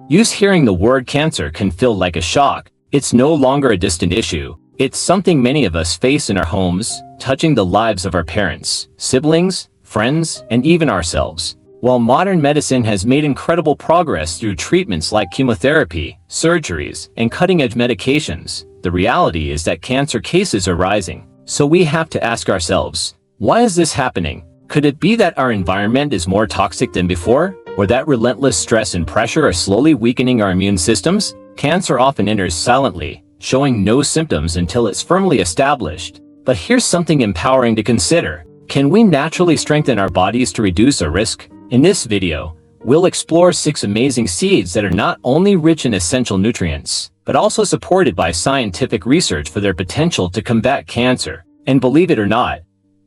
Hearing the word cancer can feel like a shock. It's no longer a distant issue. It's something many of us face in our homes, touching the lives of our parents, siblings, friends, and even ourselves. While modern medicine has made incredible progress through treatments like chemotherapy, surgeries, and cutting-edge medications, the reality is that cancer cases are rising. So we have to ask ourselves, why is this happening? Could it be that our environment is more toxic than before? Or that relentless stress and pressure are slowly weakening our immune systems? Cancer often enters silently, showing no symptoms until it's firmly established. But here's something empowering to consider. Can we naturally strengthen our bodies to reduce our risk? In this video, we'll explore 6 amazing seeds that are not only rich in essential nutrients, but also supported by scientific research for their potential to combat cancer. And believe it or not,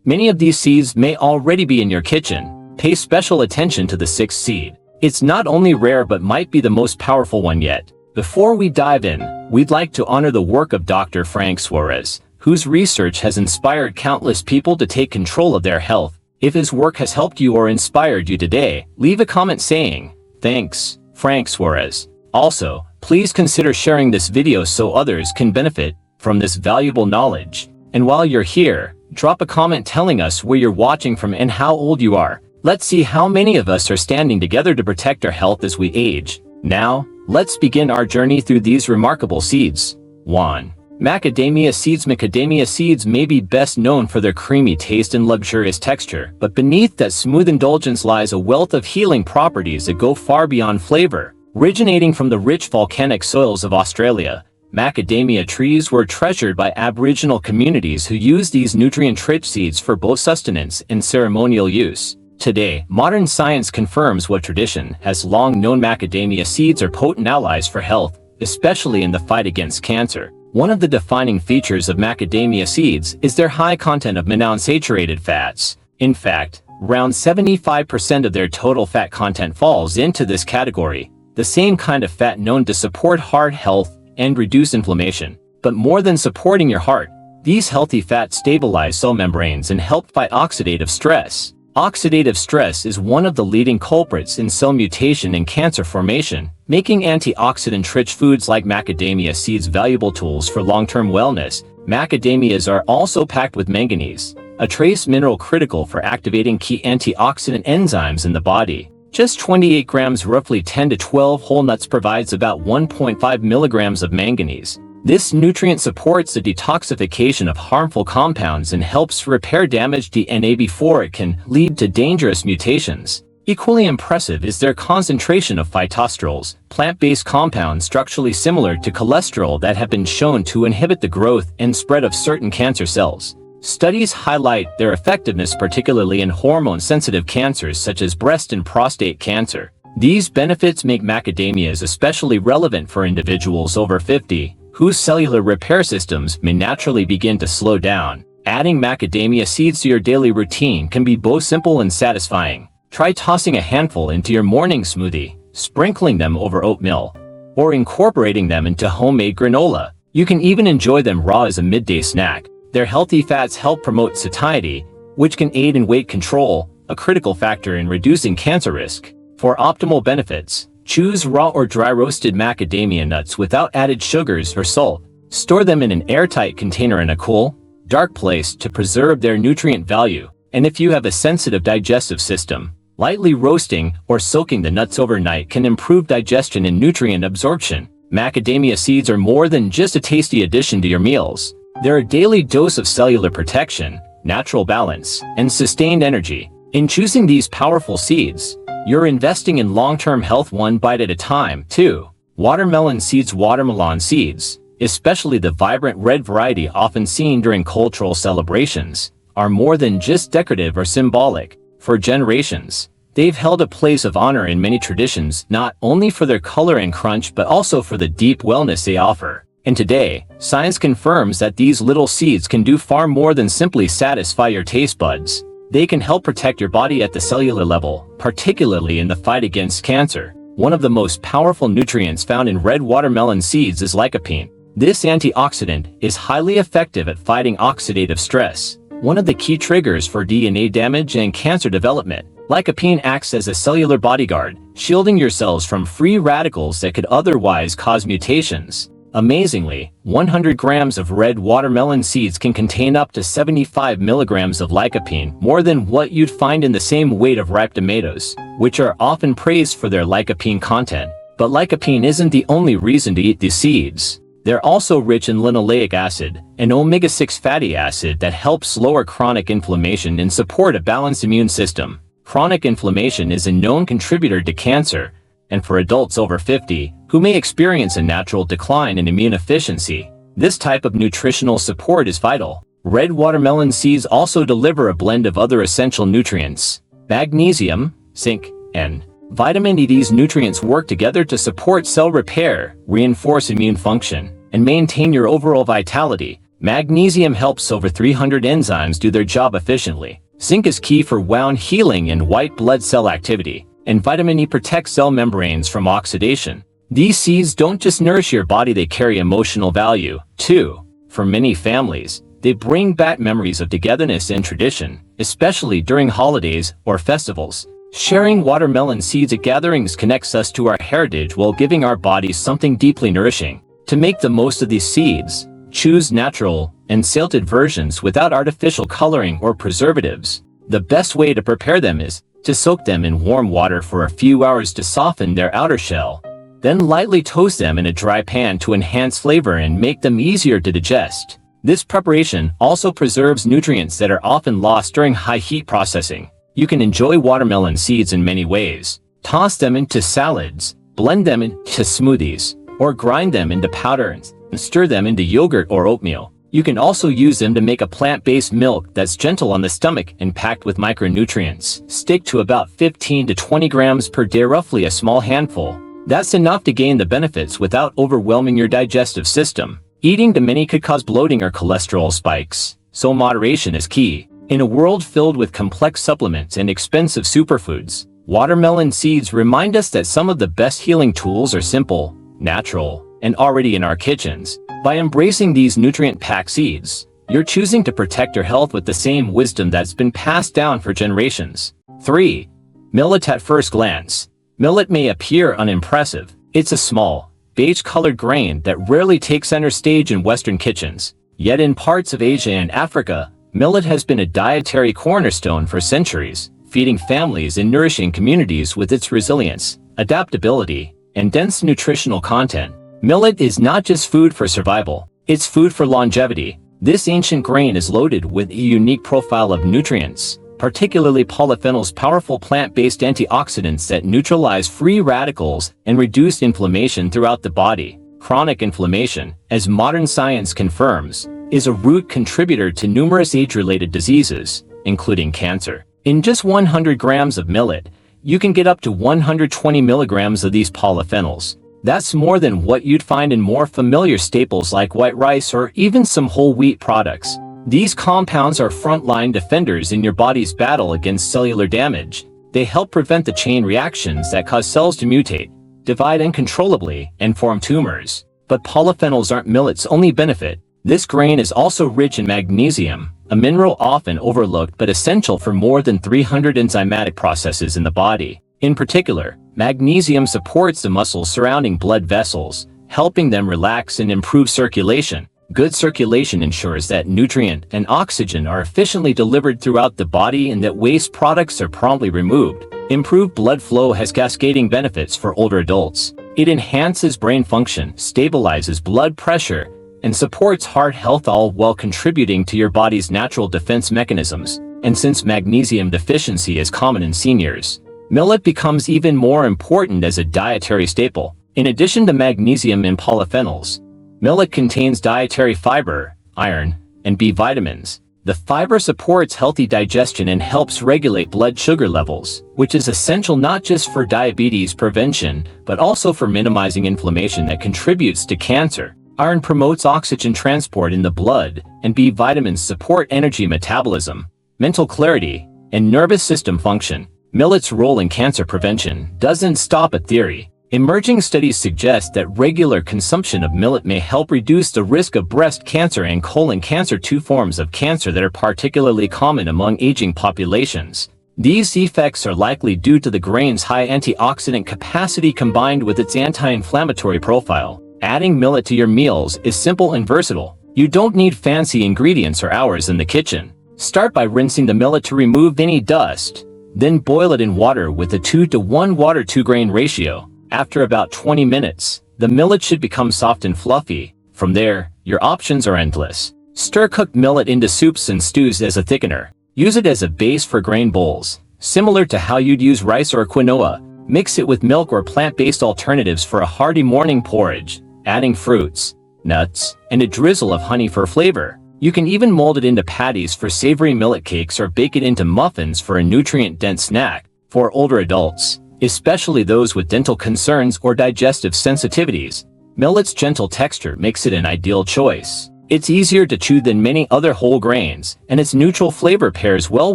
many of these seeds may already be in your kitchen. Pay special attention to the 6th seed. It's not only rare but might be the most powerful one yet. Before we dive in, we'd like to honor the work of Dr. Frank Suarez, whose research has inspired countless people to take control of their health. If his work has helped you or inspired you today, leave a comment saying, "Thanks, Frank Suarez." Also, please consider sharing this video so others can benefit from this valuable knowledge. And while you're here, drop a comment telling us where you're watching from and how old you are. Let's see how many of us are standing together to protect our health as we age. Now, let's begin our journey through these remarkable seeds. 1. Macadamia seeds. Macadamia seeds may be best known for their creamy taste and luxurious texture, but beneath that smooth indulgence lies a wealth of healing properties that go far beyond flavor. Originating from the rich volcanic soils of Australia, macadamia trees were treasured by Aboriginal communities who used these nutrient-rich seeds for both sustenance and ceremonial use. Today, modern science confirms what tradition has long known. Macadamia seeds are potent allies for health, especially in the fight against cancer. One of the defining features of macadamia seeds is their high content of monounsaturated fats. In fact, around 75% of their total fat content falls into this category, the same kind of fat known to support heart health and reduce inflammation. But more than supporting your heart, these healthy fats stabilize cell membranes and help fight oxidative stress. Oxidative stress is one of the leading culprits in cell mutation and cancer formation, making antioxidant-rich foods like macadamia seeds valuable tools for long-term wellness. Macadamias are also packed with manganese, a trace mineral critical for activating key antioxidant enzymes in the body. Just 28 grams, roughly 10 to 12 whole nuts, provides about 1.5 milligrams of manganese. This nutrient supports the detoxification of harmful compounds and helps repair damaged DNA before it can lead to dangerous mutations. Equally impressive is their concentration of phytosterols, plant-based compounds structurally similar to cholesterol that have been shown to inhibit the growth and spread of certain cancer cells. Studies highlight their effectiveness particularly in hormone-sensitive cancers such as breast and prostate cancer. These benefits make macadamias especially relevant for individuals over 50, whose cellular repair systems may naturally begin to slow down. Adding macadamia seeds to your daily routine can be both simple and satisfying. Try tossing a handful into your morning smoothie, sprinkling them over oatmeal, or incorporating them into homemade granola. You can even enjoy them raw as a midday snack. Their healthy fats help promote satiety, which can aid in weight control, a critical factor in reducing cancer risk. For optimal benefits, choose raw or dry roasted macadamia nuts without added sugars or salt. Store them in an airtight container in a cool, dark place to preserve their nutrient value. And if you have a sensitive digestive system, lightly roasting or soaking the nuts overnight can improve digestion and nutrient absorption. Macadamia seeds are more than just a tasty addition to your meals. They're a daily dose of cellular protection, natural balance, and sustained energy. In choosing these powerful seeds, you're investing in long-term health one bite at a time. 2. Watermelon seeds. Watermelon seeds, especially the vibrant red variety often seen during cultural celebrations, are more than just decorative or symbolic. For generations, they've held a place of honor in many traditions, not only for their color and crunch but also for the deep wellness they offer. And today, science confirms that these little seeds can do far more than simply satisfy your taste buds. They can help protect your body at the cellular level, particularly in the fight against cancer. One of the most powerful nutrients found in red watermelon seeds is lycopene. This antioxidant is highly effective at fighting oxidative stress, one of the key triggers for DNA damage and cancer development. Lycopene acts as a cellular bodyguard, shielding your cells from free radicals that could otherwise cause mutations. Amazingly, 100 grams of red watermelon seeds can contain up to 75 milligrams of lycopene, more than what you'd find in the same weight of ripe tomatoes, which are often praised for their lycopene content. But lycopene isn't the only reason to eat these seeds. They're also rich in linoleic acid, an omega-6 fatty acid that helps lower chronic inflammation and support a balanced immune system. Chronic inflammation is a known contributor to cancer, and for adults over 50, who may experience a natural decline in immune efficiency, this type of nutritional support is vital. Red watermelon seeds also deliver a blend of other essential nutrients: magnesium, zinc, and vitamin E. These nutrients work together to support cell repair, reinforce immune function, and maintain your overall vitality. Magnesium helps over 300 enzymes do their job efficiently. Zinc is key for wound healing and white blood cell activity, and vitamin E protects cell membranes from oxidation. These seeds don't just nourish your body, they carry emotional value, too. For many families, they bring back memories of togetherness and tradition, especially during holidays or festivals. Sharing watermelon seeds at gatherings connects us to our heritage while giving our bodies something deeply nourishing. To make the most of these seeds, choose natural and salted versions without artificial coloring or preservatives. The best way to prepare them is to soak them in warm water for a few hours to soften their outer shell. Then lightly toast them in a dry pan to enhance flavor and make them easier to digest. This preparation also preserves nutrients that are often lost during high heat processing. You can enjoy watermelon seeds in many ways. Toss them into salads, blend them into smoothies, or grind them into powder and stir them into yogurt or oatmeal. You can also use them to make a plant-based milk that's gentle on the stomach and packed with micronutrients. Stick to about 15 to 20 grams per day, roughly a small handful. That's enough to gain the benefits without overwhelming your digestive system. Eating too many could cause bloating or cholesterol spikes, so moderation is key. In a world filled with complex supplements and expensive superfoods, watermelon seeds remind us that some of the best healing tools are simple, natural, and already in our kitchens. By embracing these nutrient-packed seeds, you're choosing to protect your health with the same wisdom that's been passed down for generations. 3. Millet. At first glance, millet may appear unimpressive. It's a small, beige-colored grain that rarely takes center stage in Western kitchens. Yet in parts of Asia and Africa, millet has been a dietary cornerstone for centuries, feeding families and nourishing communities with its resilience, adaptability, and dense nutritional content. Millet is not just food for survival, it's food for longevity. This ancient grain is loaded with a unique profile of nutrients, particularly polyphenols, powerful plant-based antioxidants that neutralize free radicals and reduce inflammation throughout the body. Chronic inflammation, as modern science confirms, is a root contributor to numerous age-related diseases, including cancer. In just 100 grams of millet, you can get up to 120 milligrams of these polyphenols. That's more than what you'd find in more familiar staples like white rice or even some whole wheat products. These compounds are frontline defenders in your body's battle against cellular damage. They help prevent the chain reactions that cause cells to mutate, divide uncontrollably, and form tumors. But polyphenols aren't millet's only benefit. This grain is also rich in magnesium, a mineral often overlooked but essential for more than 300 enzymatic processes in the body. In particular, magnesium supports the muscles surrounding blood vessels, helping them relax and improve circulation. Good circulation ensures that nutrient and oxygen are efficiently delivered throughout the body and that waste products are promptly removed. Improved blood flow has cascading benefits for older adults. It enhances brain function, stabilizes blood pressure, and supports heart health, all while contributing to your body's natural defense mechanisms. And since magnesium deficiency is common in seniors, millet becomes even more important as a dietary staple. In addition to magnesium and polyphenols, millet contains dietary fiber, iron, and B vitamins. The fiber supports healthy digestion and helps regulate blood sugar levels, which is essential not just for diabetes prevention, but also for minimizing inflammation that contributes to cancer. Iron promotes oxygen transport in the blood, and B vitamins support energy metabolism, mental clarity, and nervous system function. Millet's role in cancer prevention doesn't stop at theory. Emerging studies suggest that regular consumption of millet may help reduce the risk of breast cancer and colon cancer, two forms of cancer that are particularly common among aging populations. These effects are likely due to the grain's high antioxidant capacity combined with its anti-inflammatory profile. Adding millet to your meals is simple and versatile. You don't need fancy ingredients or hours in the kitchen. Start by rinsing the millet to remove any dust. Then boil it in water with a 2-to-1 water-to grain ratio. After about 20 minutes, the millet should become soft and fluffy. From there, your options are endless. Stir cooked millet into soups and stews as a thickener. Use it as a base for grain bowls. Similar to how you'd use rice or quinoa, mix it with milk or plant-based alternatives for a hearty morning porridge, adding fruits, nuts, and a drizzle of honey for flavor. You can even mold it into patties for savory millet cakes or bake it into muffins for a nutrient-dense snack. For older adults, especially those with dental concerns or digestive sensitivities, millet's gentle texture makes it an ideal choice. It's easier to chew than many other whole grains, and its neutral flavor pairs well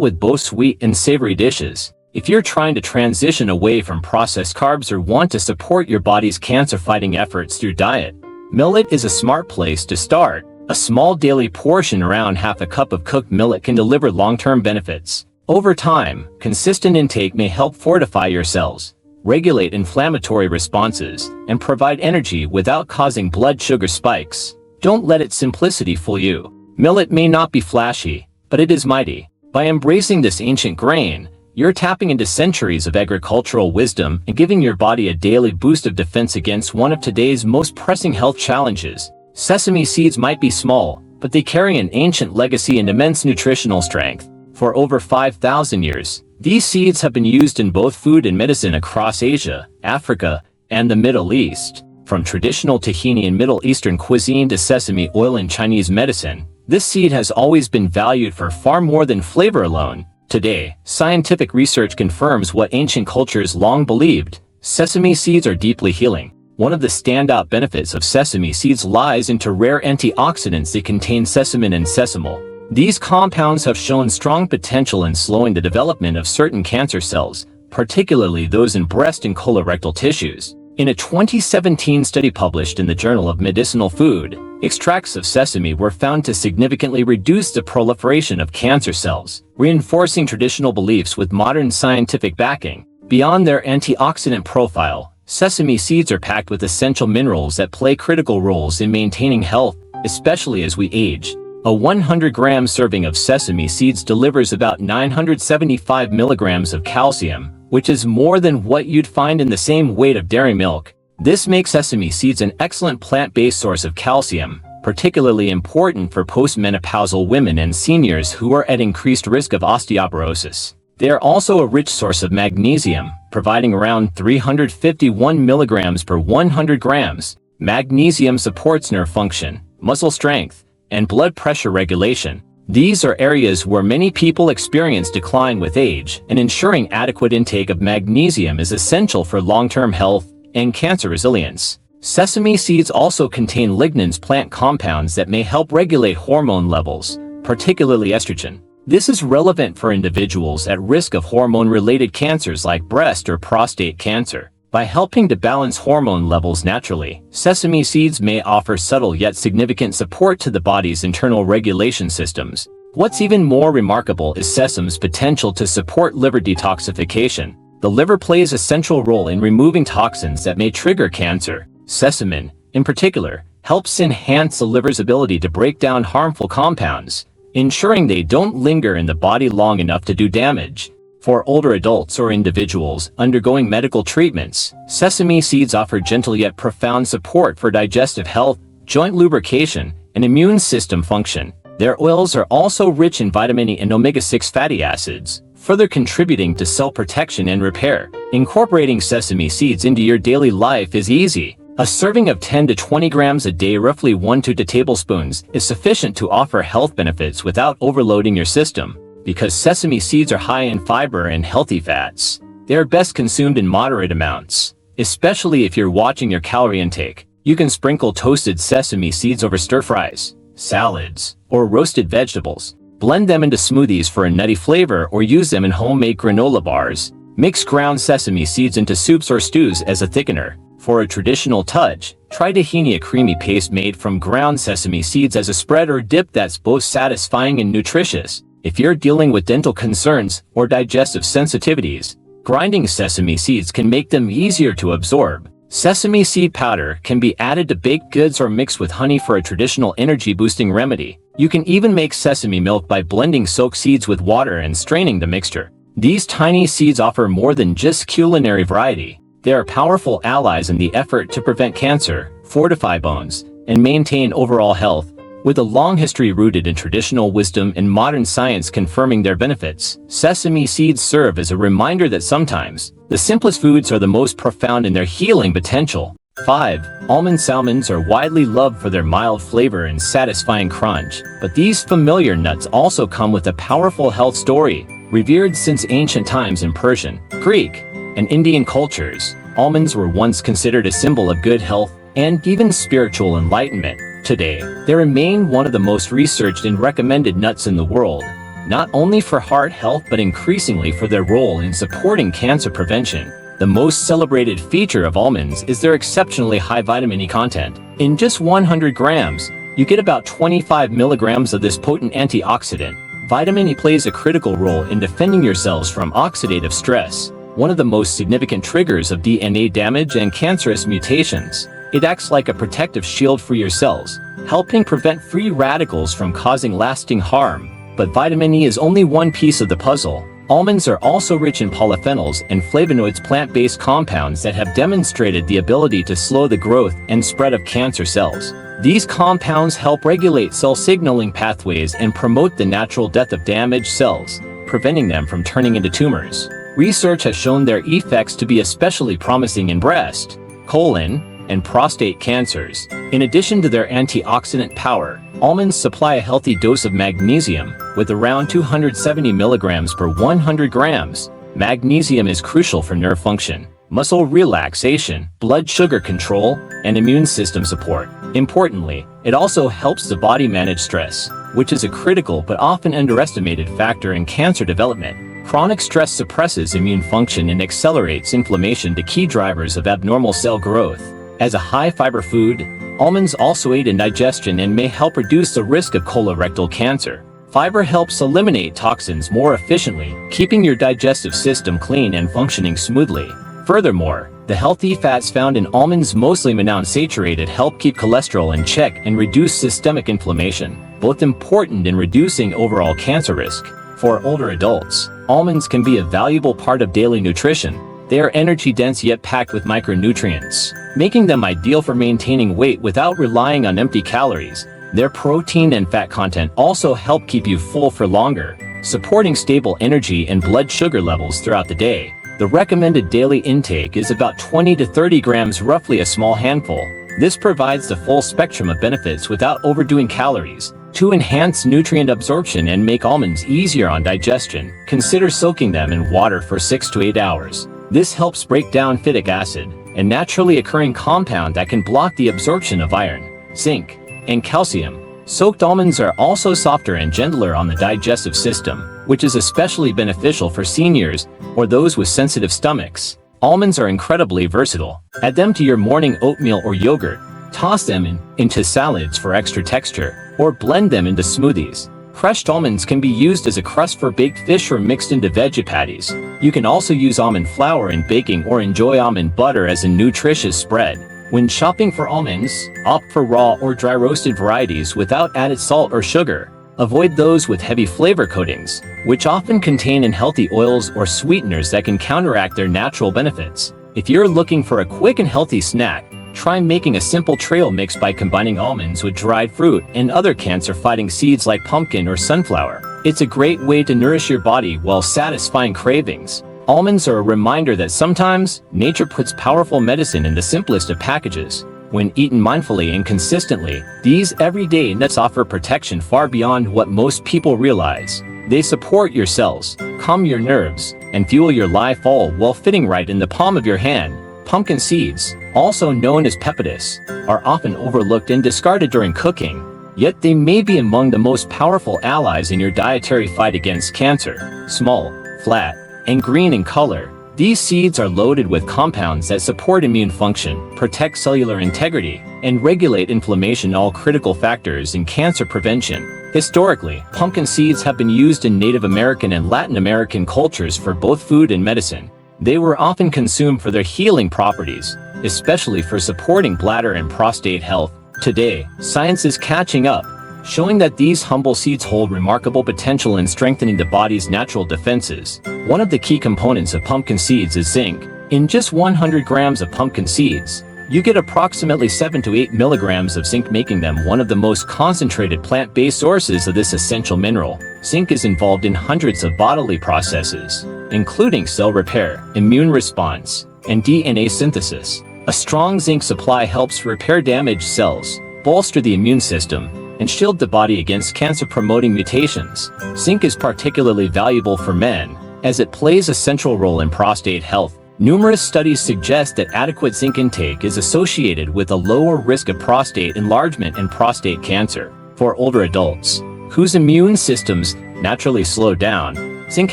with both sweet and savory dishes. If you're trying to transition away from processed carbs or want to support your body's cancer-fighting efforts through diet, millet is a smart place to start. A small daily portion around half a cup of cooked millet can deliver long-term benefits. Over time, consistent intake may help fortify your cells, regulate inflammatory responses, and provide energy without causing blood sugar spikes. Don't let its simplicity fool you. Millet may not be flashy, but it is mighty. By embracing this ancient grain, you're tapping into centuries of agricultural wisdom and giving your body a daily boost of defense against one of today's most pressing health challenges. Sesame seeds might be small, but they carry an ancient legacy and immense nutritional strength. For over 5,000 years, these seeds have been used in both food and medicine across Asia, Africa, and the Middle East. From traditional tahini in Middle Eastern cuisine to sesame oil in Chinese medicine, this seed has always been valued for far more than flavor alone. Today, scientific research confirms what ancient cultures long believed: sesame seeds are deeply healing. One of the standout benefits of sesame seeds lies into rare antioxidants that contain sesamin and sesamol. These compounds have shown strong potential in slowing the development of certain cancer cells, particularly those in breast and colorectal tissues. In a 2017 study published in the Journal of Medicinal Food, extracts of sesame were found to significantly reduce the proliferation of cancer cells, reinforcing traditional beliefs with modern scientific backing. Beyond their antioxidant profile, sesame seeds are packed with essential minerals that play critical roles in maintaining health, especially as we age. A 100-gram serving of sesame seeds delivers about 975 milligrams of calcium, which is more than what you'd find in the same weight of dairy milk. This makes sesame seeds an excellent plant-based source of calcium, particularly important for postmenopausal women and seniors who are at increased risk of osteoporosis. They are also a rich source of magnesium, providing around 351 milligrams per 100 grams. Magnesium supports nerve function, muscle strength, and blood pressure regulation. These are areas where many people experience decline with age, and ensuring adequate intake of magnesium is essential for long-term health and cancer resilience. Sesame seeds also contain lignans, plant compounds that may help regulate hormone levels, particularly estrogen. This is relevant for individuals at risk of hormone-related cancers like breast or prostate cancer. By helping to balance hormone levels naturally, sesame seeds may offer subtle yet significant support to the body's internal regulation systems. What's even more remarkable is sesame's potential to support liver detoxification. The liver plays a central role in removing toxins that may trigger cancer. Sesamin, in particular, helps enhance the liver's ability to break down harmful compounds, ensuring they don't linger in the body long enough to do damage. For older adults or individuals undergoing medical treatments, sesame seeds offer gentle yet profound support for digestive health, joint lubrication, and immune system function. Their oils are also rich in vitamin E and omega-6 fatty acids, further contributing to cell protection and repair. Incorporating sesame seeds into your daily life is easy. A serving of 10 to 20 grams a day, roughly 1 to 2 tablespoons, is sufficient to offer health benefits without overloading your system. Because sesame seeds are high in fiber and healthy fats, they are best consumed in moderate amounts. Especially if you're watching your calorie intake, you can sprinkle toasted sesame seeds over stir-fries, salads, or roasted vegetables. Blend them into smoothies for a nutty flavor or use them in homemade granola bars. Mix ground sesame seeds into soups or stews as a thickener. For a traditional touch, try tahini, a creamy paste made from ground sesame seeds, as a spread or dip that's both satisfying and nutritious. If you're dealing with dental concerns or digestive sensitivities, grinding sesame seeds can make them easier to absorb. Sesame seed powder can be added to baked goods or mixed with honey for a traditional energy-boosting remedy. You can even make sesame milk by blending soaked seeds with water and straining the mixture. These tiny seeds offer more than just culinary variety. They are powerful allies in the effort to prevent cancer, fortify bones, and maintain overall health. With a long history rooted in traditional wisdom and modern science confirming their benefits, sesame seeds serve as a reminder that sometimes, the simplest foods are the most profound in their healing potential. 5. Almond almonds are widely loved for their mild flavor and satisfying crunch, but these familiar nuts also come with a powerful health story. Revered since ancient times in Persian, Greek, and Indian cultures, almonds were once considered a symbol of good health and even spiritual enlightenment. Today, they remain one of the most researched and recommended nuts in the world, not only for heart health but increasingly for their role in supporting cancer prevention. The most celebrated feature of almonds is their exceptionally high vitamin E content. In just 100 grams, you get about 25 milligrams of this potent antioxidant. Vitamin E plays a critical role in defending your cells from oxidative stress, one of the most significant triggers of DNA damage and cancerous mutations. It acts like a protective shield for your cells, helping prevent free radicals from causing lasting harm. But vitamin E is only one piece of the puzzle. Almonds are also rich in polyphenols and flavonoids, plant-based compounds that have demonstrated the ability to slow the growth and spread of cancer cells. These compounds help regulate cell signaling pathways and promote the natural death of damaged cells, preventing them from turning into tumors. Research has shown their effects to be especially promising in breast, colon, and prostate cancers. In addition to their antioxidant power, almonds supply a healthy dose of magnesium, with around 270 milligrams per 100 grams. Magnesium is crucial for nerve function, muscle relaxation, blood sugar control, and immune system support. Importantly, it also helps the body manage stress, which is a critical but often underestimated factor in cancer development. Chronic stress suppresses immune function and accelerates inflammation, the key drivers of abnormal cell growth. As a high-fiber food, almonds also aid in digestion and may help reduce the risk of colorectal cancer. Fiber helps eliminate toxins more efficiently, keeping your digestive system clean and functioning smoothly. Furthermore, the healthy fats found in almonds, mostly monounsaturated, help keep cholesterol in check and reduce systemic inflammation, both important in reducing overall cancer risk. For older adults, almonds can be a valuable part of daily nutrition. They are energy-dense yet packed with micronutrients, making them ideal for maintaining weight without relying on empty calories. Their protein and fat content also help keep you full for longer, supporting stable energy and blood sugar levels throughout the day. The recommended daily intake is about 20 to 30 grams, roughly a small handful. This provides the full spectrum of benefits without overdoing calories. To enhance nutrient absorption and make almonds easier on digestion, consider soaking them in water for 6 to 8 hours. This helps break down phytic acid, a naturally occurring compound that can block the absorption of iron, zinc, and calcium. Soaked almonds are also softer and gentler on the digestive system, which is especially beneficial for seniors or those with sensitive stomachs. Almonds are incredibly versatile. Add them to your morning oatmeal or yogurt, toss them into salads for extra texture, or blend them into smoothies. Crushed almonds can be used as a crust for baked fish or mixed into veggie patties. You can also use almond flour in baking or enjoy almond butter as a nutritious spread. When shopping for almonds, opt for raw or dry roasted varieties without added salt or sugar. Avoid those with heavy flavor coatings, which often contain unhealthy oils or sweeteners that can counteract their natural benefits. If you're looking for a quick and healthy snack, try making a simple trail mix by combining almonds with dried fruit and other cancer-fighting seeds like pumpkin or sunflower. It's a great way to nourish your body while satisfying cravings. Almonds are a reminder that sometimes, nature puts powerful medicine in the simplest of packages. When eaten mindfully and consistently, these everyday nuts offer protection far beyond what most people realize. They support your cells, calm your nerves, and fuel your life, all while fitting right in the palm of your hand. Pumpkin seeds, also known as peppatus, are often overlooked and discarded during cooking, yet they may be among the most powerful allies in your dietary fight against cancer. Small, flat, and green in color, these seeds are loaded with compounds that support immune function, protect cellular integrity, and regulate inflammation, all critical factors in cancer prevention. Historically, pumpkin seeds have been used in Native American and Latin American cultures for both food and medicine. They were often consumed for their healing properties, especially for supporting bladder and prostate health. Today, science is catching up, showing that these humble seeds hold remarkable potential in strengthening the body's natural defenses. One of the key components of pumpkin seeds is zinc. In just 100 grams of pumpkin seeds, you get approximately 7 to 8 milligrams of zinc, making them one of the most concentrated plant-based sources of this essential mineral. Zinc is involved in hundreds of bodily processes, including cell repair, immune response, and DNA synthesis. A strong zinc supply helps repair damaged cells, bolster the immune system, and shield the body against cancer-promoting mutations. Zinc is particularly valuable for men, as it plays a central role in prostate health. Numerous studies suggest that adequate zinc intake is associated with a lower risk of prostate enlargement and prostate cancer. For older adults, whose immune systems naturally slow down, zinc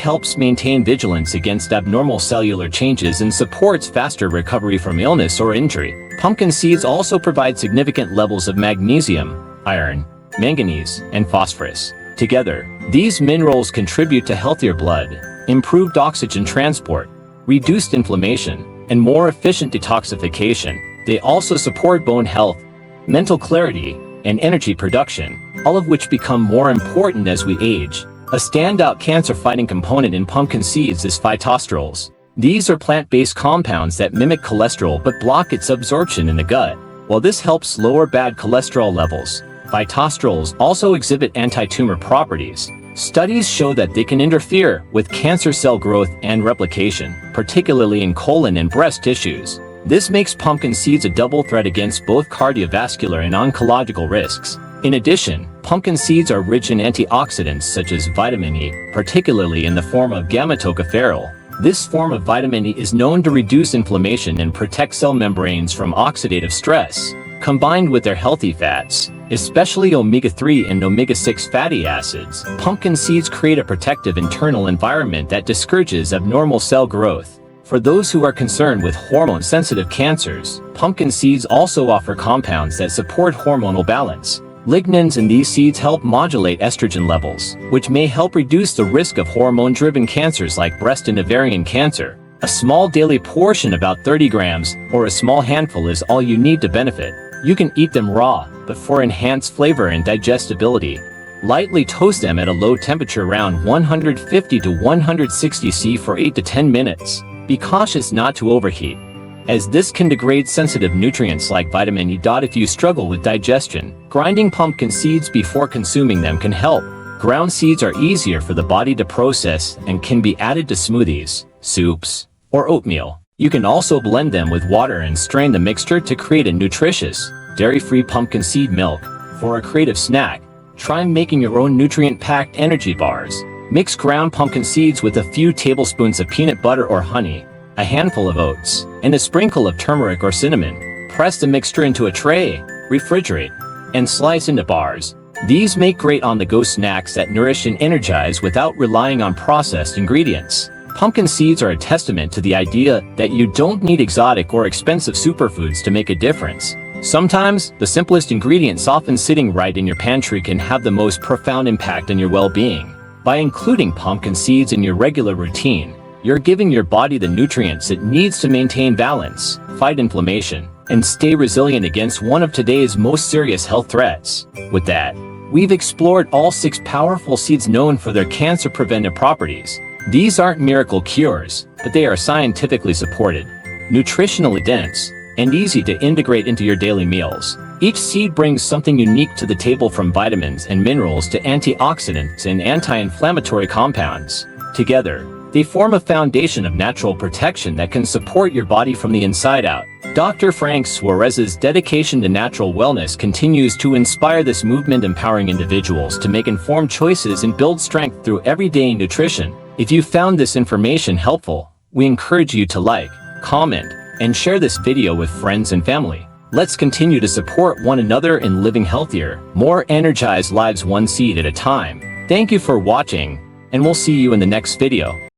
helps maintain vigilance against abnormal cellular changes and supports faster recovery from illness or injury. Pumpkin seeds also provide significant levels of magnesium, iron, manganese, and phosphorus. Together, these minerals contribute to healthier blood, improved oxygen transport, reduced inflammation, and more efficient detoxification. They also support bone health, mental clarity, and energy production, all of which become more important as we age. A standout cancer-fighting component in pumpkin seeds is phytosterols. These are plant-based compounds that mimic cholesterol but block its absorption in the gut. While this helps lower bad cholesterol levels, phytosterols also exhibit anti-tumor properties. Studies show that they can interfere with cancer cell growth and replication, particularly in colon and breast tissues. This makes pumpkin seeds a double threat against both cardiovascular and oncological risks. In addition, pumpkin seeds are rich in antioxidants such as vitamin E, particularly in the form of gamma-tocopherol. This form of vitamin E is known to reduce inflammation and protect cell membranes from oxidative stress. Combined with their healthy fats, especially omega-3 and omega-6 fatty acids, pumpkin seeds create a protective internal environment that discourages abnormal cell growth. For those who are concerned with hormone-sensitive cancers, pumpkin seeds also offer compounds that support hormonal balance. Lignans in these seeds help modulate estrogen levels, which may help reduce the risk of hormone-driven cancers like breast and ovarian cancer. A small daily portion, about 30 grams, or a small handful, is all you need to benefit. You can eat them raw, but for enhanced flavor and digestibility, lightly toast them at a low temperature around 150 to 160 C for 8 to 10 minutes. Be cautious not to overheat, as this can degrade sensitive nutrients like vitamin E. If you struggle with digestion, grinding pumpkin seeds before consuming them can help. Ground seeds are easier for the body to process and can be added to smoothies, soups, or oatmeal. You can also blend them with water and strain the mixture to create a nutritious, dairy-free pumpkin seed milk. For a creative snack, try making your own nutrient-packed energy bars. Mix ground pumpkin seeds with a few tablespoons of peanut butter or honey, a handful of oats, and a sprinkle of turmeric or cinnamon. Press the mixture into a tray, refrigerate, and slice into bars. These make great on-the-go snacks that nourish and energize without relying on processed ingredients. Pumpkin seeds are a testament to the idea that you don't need exotic or expensive superfoods to make a difference. Sometimes, the simplest ingredients often sitting right in your pantry can have the most profound impact on your well-being. By including pumpkin seeds in your regular routine, you're giving your body the nutrients it needs to maintain balance, fight inflammation, and stay resilient against one of today's most serious health threats. With that, we've explored all 6 powerful seeds known for their cancer-preventive properties. These aren't miracle cures, but they are scientifically supported, nutritionally dense, and easy to integrate into your daily meals. Each seed brings something unique to the table, from vitamins and minerals to antioxidants and anti-inflammatory compounds. Together, they form a foundation of natural protection that can support your body from the inside out. Dr. Frank Suarez's dedication to natural wellness continues to inspire this movement, empowering individuals to make informed choices and build strength through everyday nutrition. If you found this information helpful, we encourage you to like, comment, and share this video with friends and family. Let's continue to support one another in living healthier, more energized lives, one seed at a time. Thank you for watching, and we'll see you in the next video.